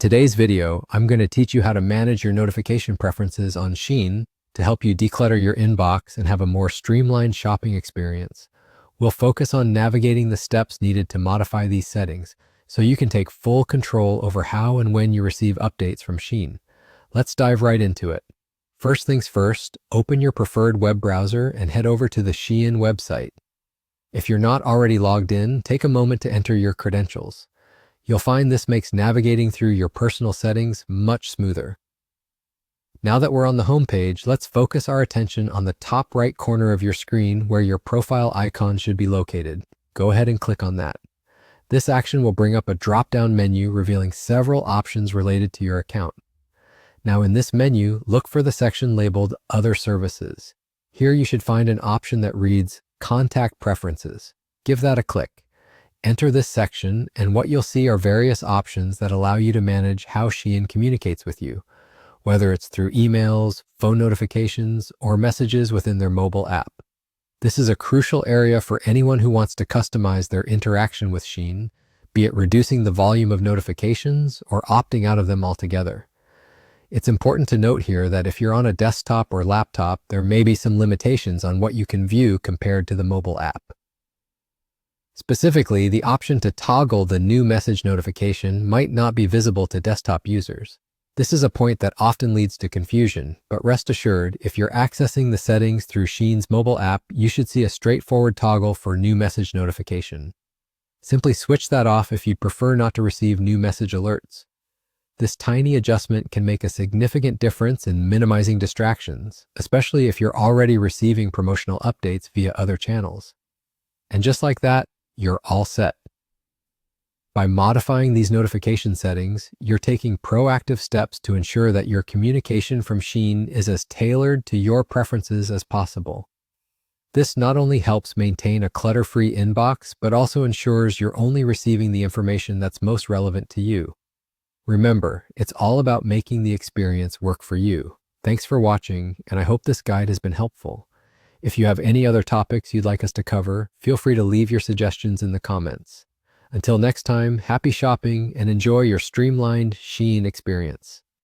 today's video, I'm going to teach you how to manage your notification preferences on Shein to help you declutter your inbox and have a more streamlined shopping experience. We'll focus on navigating the steps needed to modify these settings so you can take full control over how and when you receive updates from Shein. Let's dive right into it. First things first, open your preferred web browser and head over to the Shein website. If you're not already logged in, take a moment to enter your credentials. You'll find this makes navigating through your personal settings much smoother. Now that we're on the home page, let's focus our attention on the top right corner of your screen where your profile icon should be located. Go ahead and click on that. This action will bring up a drop-down menu revealing several options related to your account. Now in this menu, look for the section labeled Other Services. Here you should find an option that reads Contact Preferences. Give that a click. Enter this section, and what you'll see are various options that allow you to manage how Shein communicates with you, whether it's through emails, phone notifications, or messages within their mobile app. This is a crucial area for anyone who wants to customize their interaction with Shein, be it reducing the volume of notifications or opting out of them altogether. It's important to note here that if you're on a desktop or laptop, there may be some limitations on what you can view compared to the mobile app. Specifically, the option to toggle the new message notification might not be visible to desktop users. This is a point that often leads to confusion, but rest assured, if you're accessing the settings through Shein's mobile app, you should see a straightforward toggle for new message notification. Simply switch that off if you prefer not to receive new message alerts. This tiny adjustment can make a significant difference in minimizing distractions, especially if you're already receiving promotional updates via other channels. And just like that, you're all set. By modifying these notification settings, you're taking proactive steps to ensure that your communication from Shein is as tailored to your preferences as possible. This not only helps maintain a clutter-free inbox, but also ensures you're only receiving the information that's most relevant to you. Remember, it's all about making the experience work for you. Thanks for watching, and I hope this guide has been helpful. If you have any other topics you'd like us to cover, feel free to leave your suggestions in the comments. Until next time, happy shopping and enjoy your streamlined Shein experience.